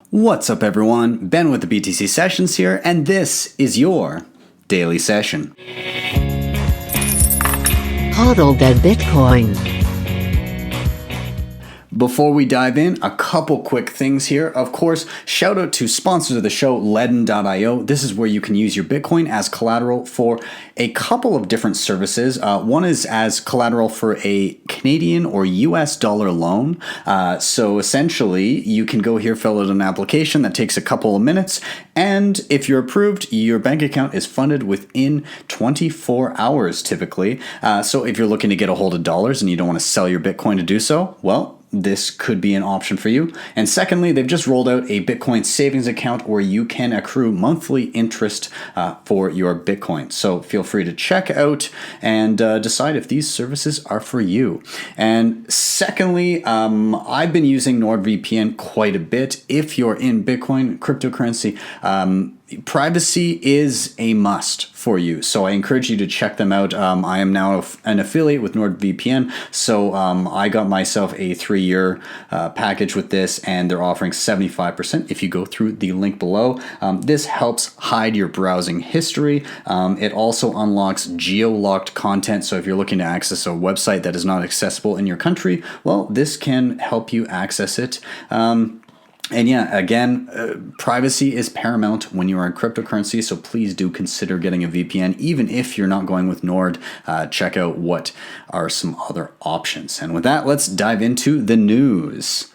What's up, everyone? Ben with the BTC Sessions here, and this is your daily session. Hodl that Bitcoin. Before we dive in, a couple quick things here. Of course, shout out to sponsors of the show, Ledn.io. This is where you can use your Bitcoin as collateral for a couple of different services. One is as collateral for a Canadian or US dollar loan. So essentially, you can go here, fill out an application that takes a couple of minutes, and if you're approved, your bank account is funded within 24 hours typically. So if you're looking to get a hold of dollars and you don't want to sell your Bitcoin to do so, well, this could be an option for you. And secondly, they've just rolled out a Bitcoin savings account where you can accrue monthly interest for your Bitcoin. So feel free to check out and decide if these services are for you. And secondly, I've been using NordVPN quite a bit. If you're in Bitcoin, cryptocurrency, privacy is a must for you. So I encourage you to check them out. I am now an affiliate with NordVPN. So I got myself a 3-year package with this, and they're offering 75% if you go through the link below. This helps hide your browsing history. It also unlocks geo-locked content. So if you're looking to access a website that is not accessible in your country, well, this can help you access it. And yeah, again, privacy is paramount when you are in cryptocurrency, so please do consider getting a VPN. Even if you're not going with Nord, check out what are some other options. And with that, let's dive into the news.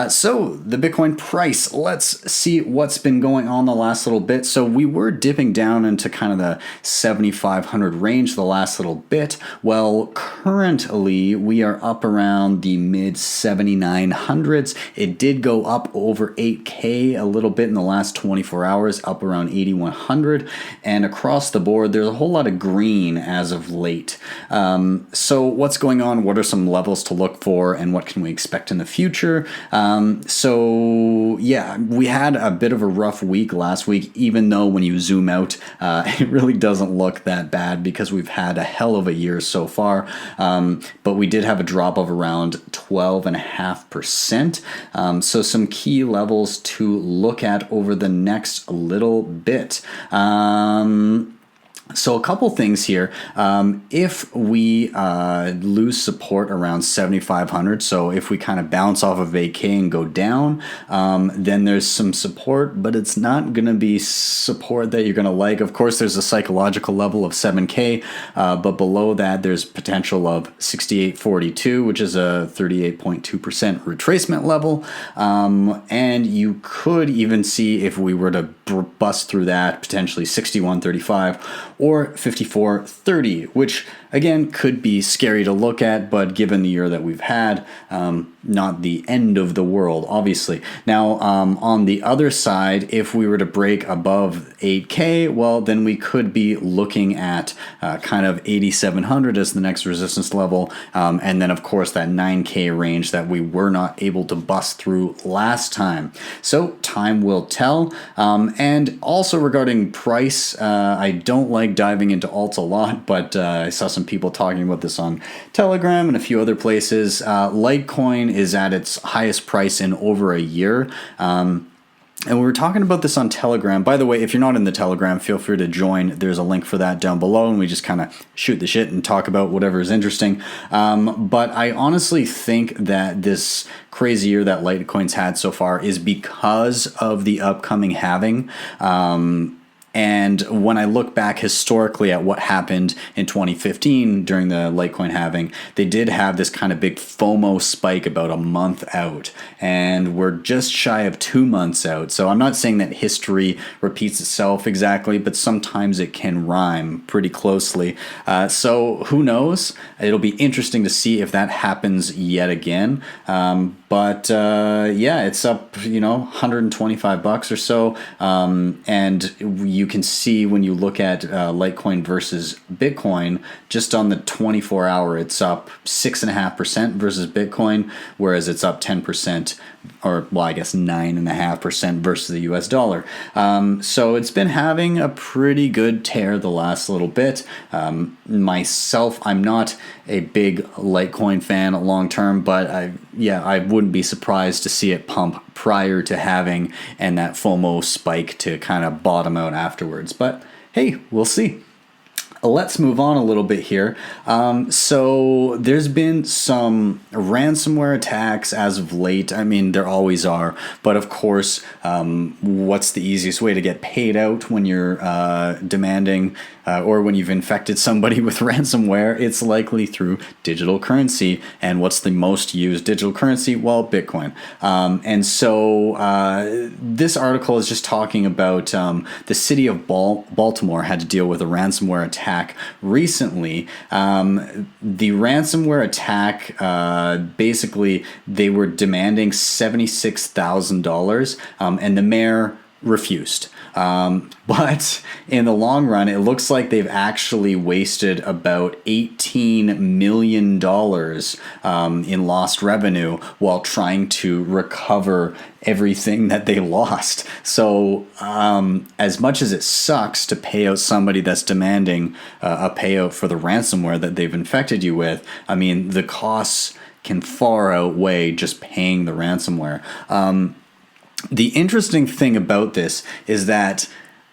So the Bitcoin price, let's see what's been going on the last little bit. So we were dipping down into kind of the 7,500 range the last little bit. Well, currently we are up around the mid 7,900s. It did go up over 8K a little bit in the last 24 hours, up around 8,100. And across the board, there's a whole lot of green as of late. So what's going on? What are some levels to look for, and what can we expect in the future? So yeah, we had a bit of a rough week last week, even though when you zoom out, it really doesn't look that bad because we've had a hell of a year so far. But we did have a drop of around 12.5%. So some key levels to look at over the next little bit. So a couple things here. If we lose support around 7,500, so if we kind of bounce off of 8K and go down, then there's some support, but it's not going to be support that you're going to like. Of course, there's a psychological level of 7K, but below that, there's potential of 68.42, which is a 38.2% retracement level. And you could even see, if we were to bust through that, potentially 61.35 or 54.30, which again could be scary to look at, but given the year that we've had, not the end of the world, obviously. Now, on the other side, if we were to break above 8K, well, then we could be looking at kind of 8,700 as the next resistance level, and then of course that 9K range that we were not able to bust through last time. So time will tell. And also regarding price, I don't like diving into alts a lot, but I saw some people talking about this on Telegram and a few other places. Litecoin is at its highest price in over a year. And we were talking about this on Telegram. By the way, if you're not in the Telegram, feel free to join. There's a link for that down below, and we just kind of shoot the shit and talk about whatever is interesting. But I honestly think that this crazy year that Litecoin's had so far is because of the upcoming halving. And when I look back historically at what happened in 2015 during the Litecoin halving, they did have this kind of big FOMO spike about a month out, and we're just shy of 2 months out. So I'm not saying that history repeats itself exactly, but sometimes it can rhyme pretty closely. So who knows? It'll be interesting to see if that happens yet again. But yeah, it's up, $125 or so, and you can see when you look at Litecoin versus Bitcoin, just on the 24-hour, it's up 6.5% versus Bitcoin, whereas it's up 10%, or well, I guess 9.5% versus the US dollar. So it's been having a pretty good tear the last little bit. Myself, I'm not a big Litecoin fan long term, but I wouldn't be surprised to see it pump prior to having and that FOMO spike to kind of bottom out afterwards. But hey, we'll see. Let's move on a little bit here. So there's been some ransomware attacks as of late. I mean, there always are. But of course, what's the easiest way to get paid out when you're demanding or when you've infected somebody with ransomware? It's likely through digital currency. And what's the most used digital currency? Well, Bitcoin. And so this article is just talking about the city of Baltimore had to deal with a ransomware attack recently. The ransomware attack, basically, they were demanding $76,000, and the mayor refused. But in the long run, it looks like they've actually wasted about $18 million in lost revenue while trying to recover everything that they lost. So as much as it sucks to pay out somebody that's demanding a payout for the ransomware that they've infected you with, I mean, the costs can far outweigh just paying the ransomware. The interesting thing about this is that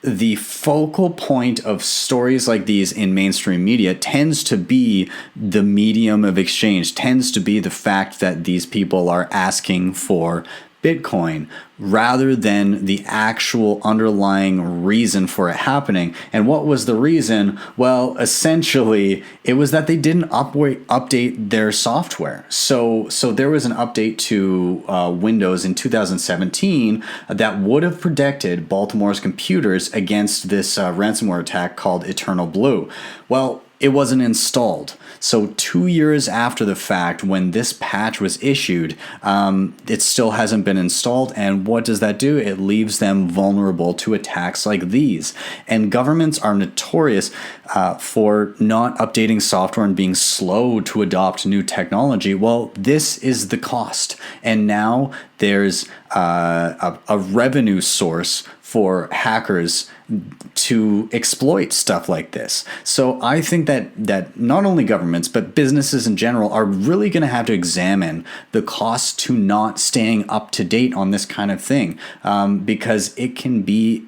the focal point of stories like these in mainstream media tends to be the medium of exchange, tends to be the fact that these people are asking for Bitcoin rather than the actual underlying reason for it happening. And what was the reason? Well, essentially, it was that they didn't update their software. So there was an update to Windows in 2017 that would have protected Baltimore's computers against this ransomware attack called Eternal Blue. Well, it wasn't installed. So 2 years after the fact, when this patch was issued, it still hasn't been installed. And what does that do? It leaves them vulnerable to attacks like these. And governments are notorious for not updating software and being slow to adopt new technology. Well, this is the cost. And now there's a revenue source for hackers to exploit stuff like this. So I think that not only governments, but businesses in general are really going to have to examine the cost to not staying up to date on this kind of thing, because it can be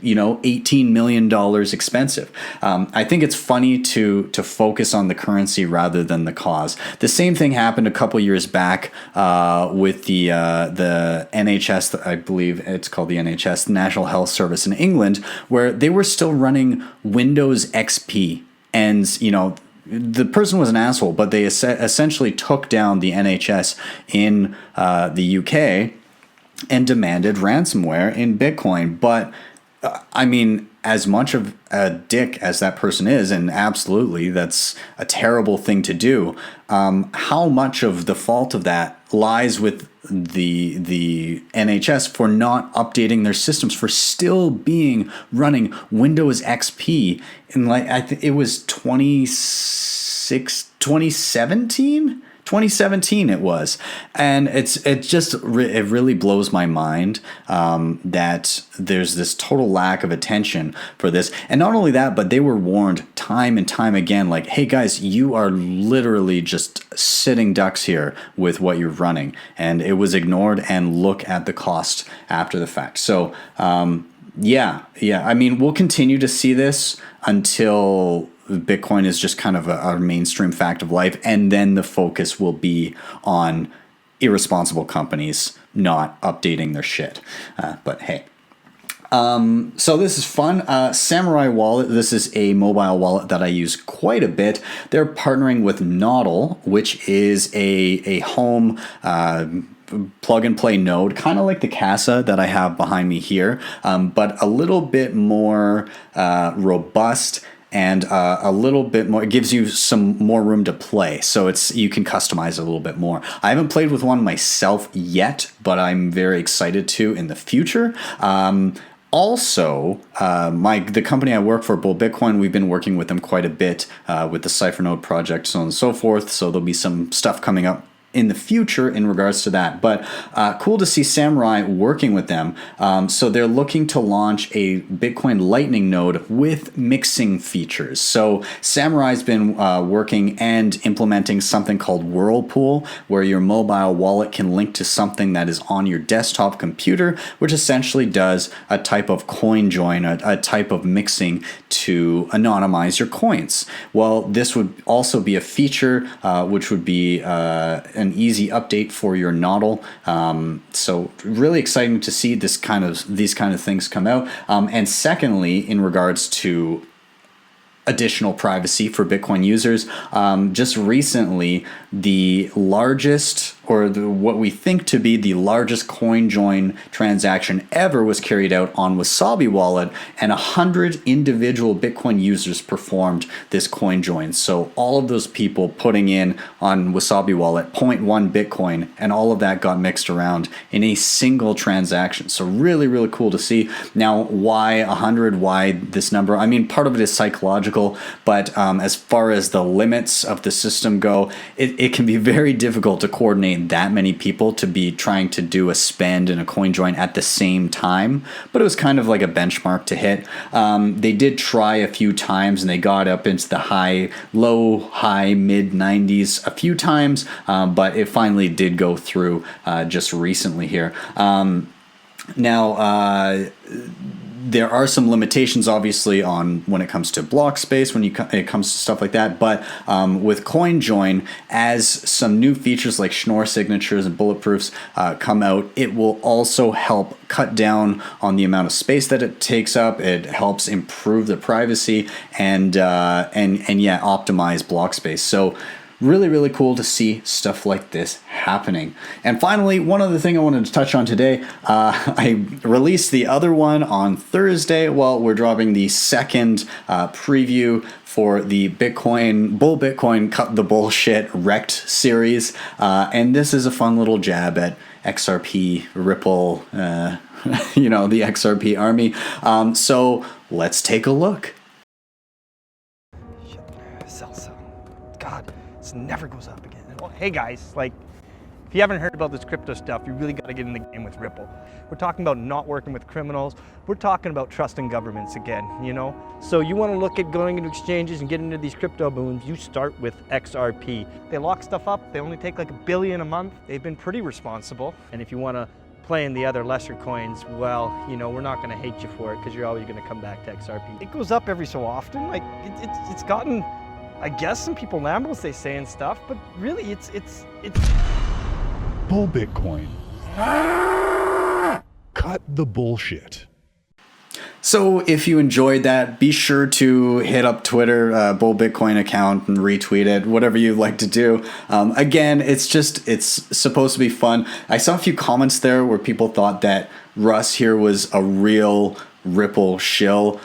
$18 million expensive. I think it's funny to focus on the currency rather than the cause. The same thing happened a couple years back with the NHS, I believe it's called the NHS, the National Health Service in England, where they were still running Windows XP. And, the person was an asshole, but they essentially took down the NHS in the UK and demanded ransomware in Bitcoin. But I mean, as much of a dick as that person is, and absolutely that's a terrible thing to do, how much of the fault of that lies with the NHS for not updating their systems, for still running Windows XP in it was 2017? 2017 it was. And it really blows my mind that there's this total lack of attention for this. And not only that, but they were warned time and time again, like, hey guys, you are literally just sitting ducks here with what you're running. And it was ignored, and look at the cost after the fact. So yeah. I mean, we'll continue to see this until Bitcoin is just kind of a mainstream fact of life, and then the focus will be on irresponsible companies not updating their shit. But hey. So this is fun. Samourai wallet. This is a mobile wallet that I use quite a bit. They're partnering with NODL, which is a home plug and play node, kind of like the Casa that I have behind me here, but a little bit more robust. And a little bit more, it gives you some more room to play. So you can customize it a little bit more. I haven't played with one myself yet, but I'm very excited to in the future. Also, the company I work for, Bull Bitcoin, we've been working with them quite a bit with the Cipher Node project, so on and so forth. So there'll be some stuff coming up in the future in regards to that. But cool to see Samourai working with them. So they're looking to launch a Bitcoin Lightning node with mixing features. So Samurai's been working and implementing something called Whirlpool, where your mobile wallet can link to something that is on your desktop computer, which essentially does a type of coinjoin, a type of mixing to anonymize your coins. Well, this would also be a feature which would be an easy update for your NODL. So really exciting to see these kind of things come out. And secondly, in regards to additional privacy for Bitcoin users, just recently the largest, or what we think to be the largest coinjoin transaction ever was carried out on Wasabi wallet, and 100 individual Bitcoin users performed this coinjoin. So all of those people putting in on Wasabi wallet 0.1 Bitcoin, and all of that got mixed around in a single transaction. So really, really cool to see. Now, why 100? Why this number? I mean, part of it is psychological, but as far as the limits of the system go, it can be very difficult to coordinate that many people to be trying to do a spend and a coin join at the same time. But it was kind of like a benchmark to hit. They did try a few times, and they got up into the low, high, mid 90s a few times, but it finally did go through just recently here. Now, there are some limitations, obviously, on when it comes to block space, when it comes to stuff like that. But with CoinJoin, as some new features like Schnorr signatures and bulletproofs come out, it will also help cut down on the amount of space that it takes up. It helps improve the privacy and optimize block space. So really, really cool to see stuff like this happening. And finally, one other thing I wanted to touch on today, I released the other one on Thursday. Well, we're dropping the second preview for the Bull Bitcoin Cut the Bullshit REKT series. And this is a fun little jab at XRP, Ripple, the XRP army. So let's take a look. Salsa. God. Never goes up again. Well, hey guys, if you haven't heard about this crypto stuff, you really got to get in the game with Ripple. We're talking about not working with criminals. We're talking about trusting governments again, So you want to look at going into exchanges and getting into these crypto boons, you start with XRP. They lock stuff up. They only take like $1 billion a month. They've been pretty responsible. And if you want to play in the other lesser coins, well, we're not going to hate you for it, because you're always going to come back to XRP. It goes up every so often. It's gotten, I guess some people lambles, they say and stuff, but really it's Bull Bitcoin. Cut the bullshit. So if you enjoyed that, be sure to hit up Twitter, Bull Bitcoin account, and retweet it, whatever you'd like to do. Again, it's supposed to be fun. I saw a few comments there where people thought that Russ here was a real Ripple shill.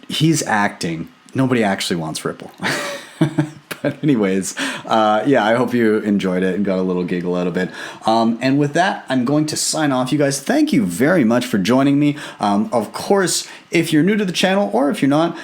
He's acting. Nobody actually wants Ripple. But anyways, I hope you enjoyed it and got a little giggle out of it. And with that, I'm going to sign off. You guys, thank you very much for joining me. Of course, if you're new to the channel, or if you're not,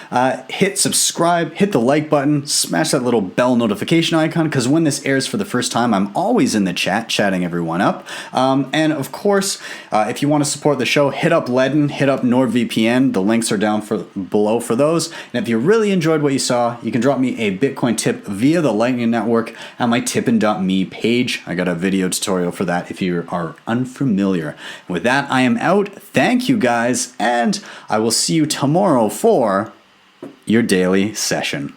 hit subscribe, hit the like button, smash that little bell notification icon, because when this airs for the first time, I'm always in the chat, chatting everyone up. And of course, if you want to support the show, hit up Ledn, hit up NordVPN. The links are down below for those. And if you really enjoyed what you saw, you can drop me a Bitcoin tip via the Lightning Network at my tippin.me page. I got a video tutorial for that if you are unfamiliar. With that, I am out. Thank you guys, and I will see you tomorrow for your daily session.